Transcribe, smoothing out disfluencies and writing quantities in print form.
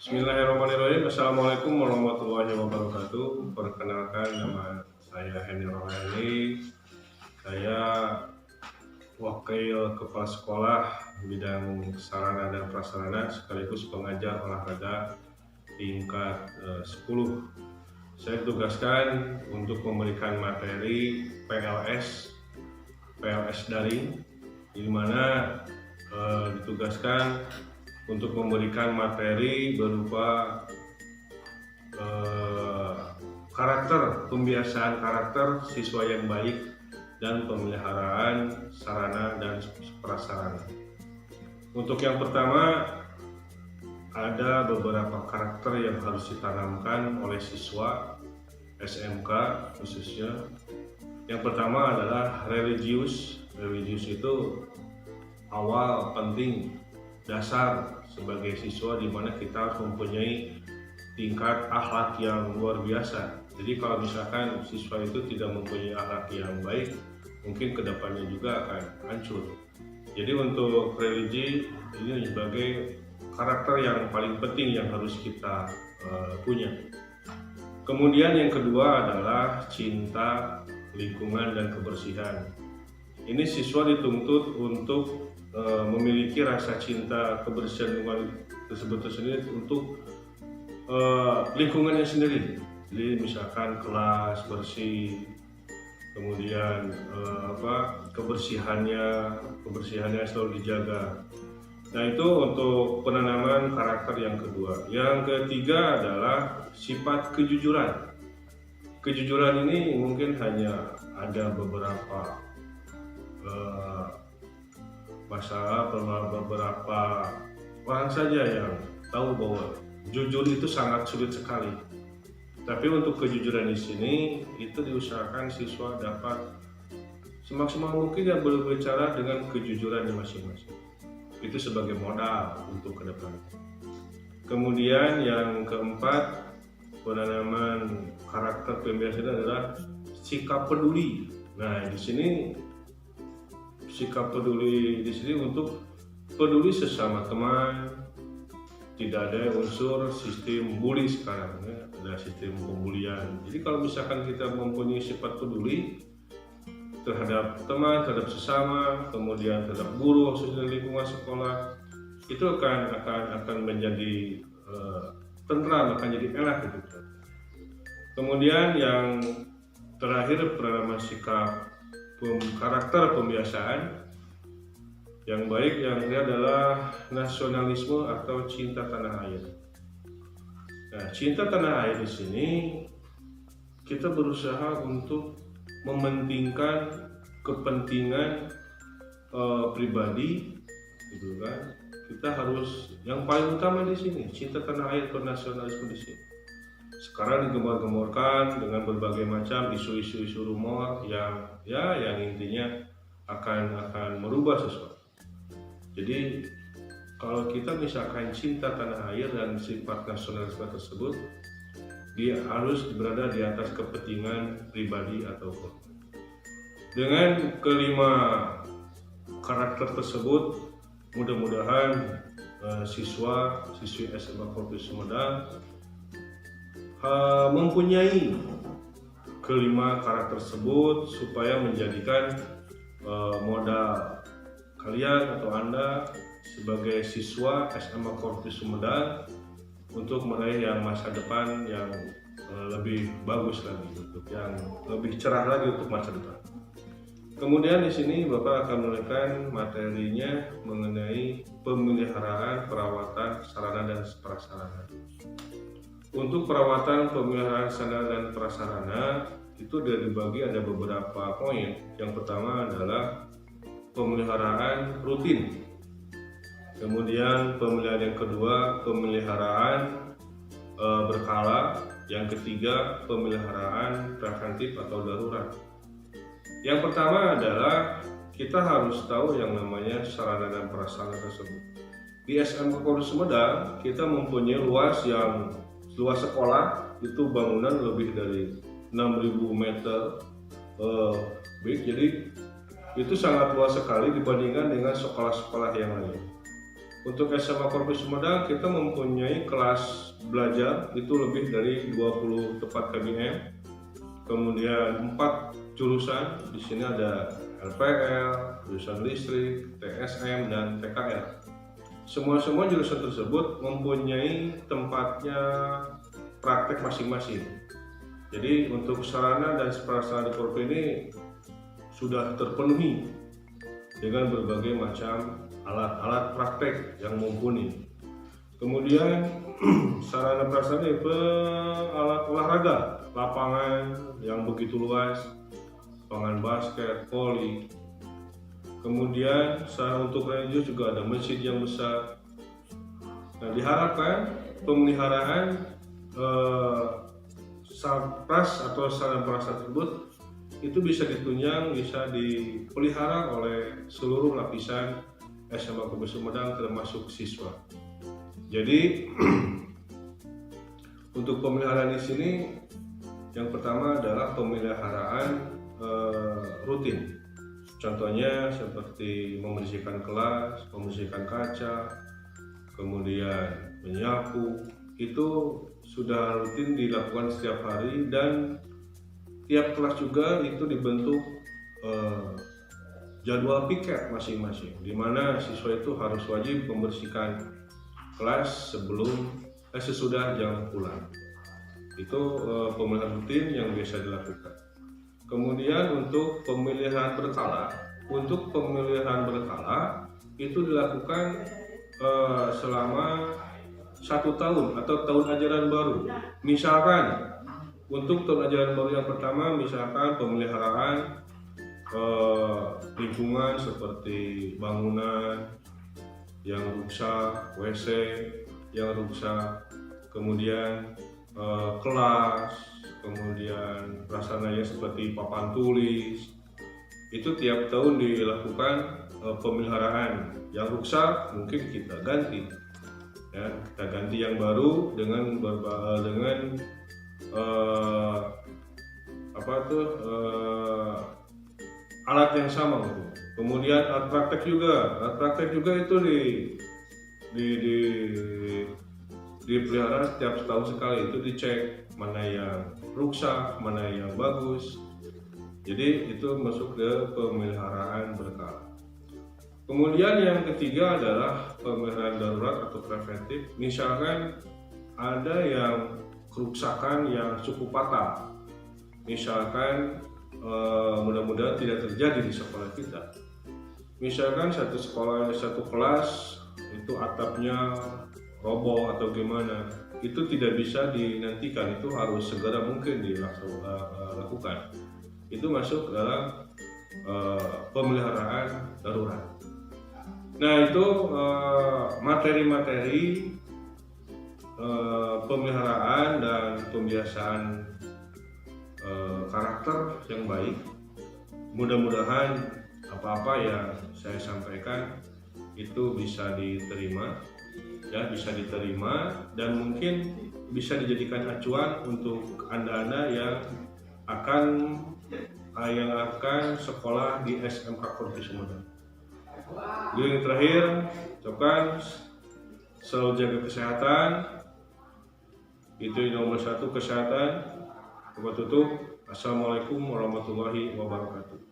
Bismillahirrahmanirrahim. Assalamualaikum warahmatullahi wabarakatuh. Perkenalkan, nama saya Hendy Rohani. Saya Wakil Kepala Sekolah bidang sarana dan prasarana sekaligus pengajar olahraga tingkat 10. Saya ditugaskan untuk memberikan materi PLS daring, di mana ditugaskan untuk memberikan materi berupa pembiasaan karakter siswa yang baik dan pemeliharaan sarana dan prasarana. Untuk yang pertama, ada beberapa karakter yang harus ditanamkan oleh siswa SMK khususnya. Yang pertama adalah religius. Religius itu awal, penting, dasar sebagai siswa, di mana kita harus mempunyai tingkat akhlak yang luar biasa. Jadi kalau misalkan siswa itu tidak mempunyai akhlak yang baik, mungkin kedepannya juga akan hancur. Jadi untuk religi ini sebagai karakter yang paling penting yang harus kita punya. Kemudian yang kedua adalah cinta lingkungan dan kebersihan. Ini siswa dituntut untuk memiliki rasa cinta kebersihan lingkungan tersebut sendiri untuk lingkungannya sendiri. Jadi misalkan kelas bersih, kemudian kebersihannya selalu dijaga. Nah, itu untuk penanaman karakter yang kedua. Yang ketiga adalah sifat kejujuran. Kejujuran ini mungkin hanya ada beberapa beberapa orang saja yang tahu bahwa jujur itu sangat sulit sekali. Tapi untuk kejujuran di sini itu diusahakan siswa dapat semaksimal mungkin ya berbicara dengan kejujurannya masing-masing. Itu sebagai modal untuk ke depan. Kemudian yang keempat, penanaman karakter pembiasaan adalah sikap peduli. Nah, di sini sikap peduli untuk peduli sesama teman. Tidak ada unsur sistem bully sekarang ya, ada sistem pembulian. Jadi kalau misalkan kita mempunyai sifat peduli terhadap teman, terhadap sesama, kemudian terhadap guru, khususnya lingkungan sekolah, itu akan menjadi tentram, akan jadi enak gitu. Kemudian yang terakhir, penanaman sikap karakter pembiasaan yang baik, yang ini adalah nasionalisme atau cinta tanah air. Nah, cinta tanah air di sini kita berusaha untuk mementingkan kepentingan pribadi, gitu kan? Kita harus yang paling utama di sini cinta tanah air atau nasionalisme di sini. Sekarang digembar-gemborkan dengan berbagai macam isu-isu rumor yang intinya akan merubah sesuatu. Jadi kalau kita misalkan cinta tanah air dan sifat nasionalisme tersebut, dia harus berada di atas kepentingan pribadi atau kelompok. Dengan kelima karakter tersebut, mudah-mudahan siswi SMA Korpus Sumedang mempunyai kelima karakter tersebut supaya menjadikan modal kalian atau Anda sebagai siswa SMA Korpus Sumedang untuk meraih yang masa depan yang lebih bagus lagi, untuk yang lebih cerah lagi untuk masa depan. Kemudian di sini Bapak akan memberikan materinya mengenai pemeliharaan perawatan sarana dan prasarana. Untuk perawatan pemeliharaan sarana dan prasarana itu dibagi ada beberapa poin. Yang pertama adalah pemeliharaan rutin. Kemudian pemeliharaan yang kedua, pemeliharaan berkala. Yang ketiga, pemeliharaan preventif atau darurat. Yang pertama adalah kita harus tahu yang namanya sarana dan prasarana tersebut. Di SMK Korpus Sumedang kita mempunyai luas sekolah itu bangunan lebih dari 6.000 meter baik, jadi itu sangat luas sekali dibandingkan dengan sekolah-sekolah yang lain. Untuk SMA Korpi Sumedang kita mempunyai kelas belajar itu lebih dari 20 tempat KBM. Kemudian 4 jurusan, di sini ada LPL, jurusan listrik, TSM, dan TKL. Semua jurusan tersebut mempunyai tempatnya praktek masing-masing. Jadi untuk sarana dan prasarana di Korpi ini sudah terpenuhi dengan berbagai macam alat-alat praktek yang mumpuni. Kemudian sarana prasarana itu alat olahraga, lapangan yang begitu luas, lapangan basket, voli. Kemudian sarana untuk religius juga ada masjid yang besar. Nah, diharapkan pemeliharaan sarpras atau sarana prasarana tersebut itu bisa ditunjang, bisa dipelihara oleh seluruh lapisan SMA Korpi Sumedang termasuk siswa. Jadi untuk pemeliharaan di sini yang pertama adalah pemeliharaan rutin. Contohnya seperti membersihkan kelas, membersihkan kaca, kemudian menyapu, itu sudah rutin dilakukan setiap hari, dan tiap kelas juga itu dibentuk jadwal piket masing-masing, di mana siswa itu harus wajib membersihkan kelas sesudah jam pulang. Itu pemeliharaan rutin yang biasa dilakukan. Kemudian untuk pemeliharaan berkala, itu dilakukan selama 1 tahun atau tahun ajaran baru. Misalkan untuk tahun ajaran baru yang pertama, misalkan pemeliharaan lingkungan seperti bangunan yang rusak, WC yang rusak, kemudian kelas, kemudian prasarananya seperti papan tulis. Itu tiap tahun dilakukan pemeliharaan. Yang rusak mungkin kita ganti, ya, kita ganti yang baru dengan alat yang sama. Kemudian alat praktek juga itu dipelihara setiap setahun sekali. Itu dicek mana yang rusak, mana yang bagus. Jadi itu masuk ke pemeliharaan berkala. Kemudian yang ketiga adalah pemeliharaan darurat atau preventif. Misalkan ada yang kerusakan yang cukup fatal, misalkan mudah-mudahan tidak terjadi di sekolah kita. Misalkan satu kelas itu atapnya roboh atau gimana, itu tidak bisa dinantikan, itu harus segera mungkin dilakukan. Itu masuk dalam pemeliharaan darurat. Nah, itu materi-materi pemeliharaan dan pembiasaan karakter yang baik. Mudah-mudahan apa-apa yang saya sampaikan itu bisa diterima, dan mungkin bisa dijadikan acuan untuk anda-anda yang akan sekolah di SMK Korpi Sumedang. Yang terakhir, ucapkan selalu jaga kesehatan. Itu nomor 1, kesehatan. Tutup. Assalamualaikum warahmatullahi wabarakatuh.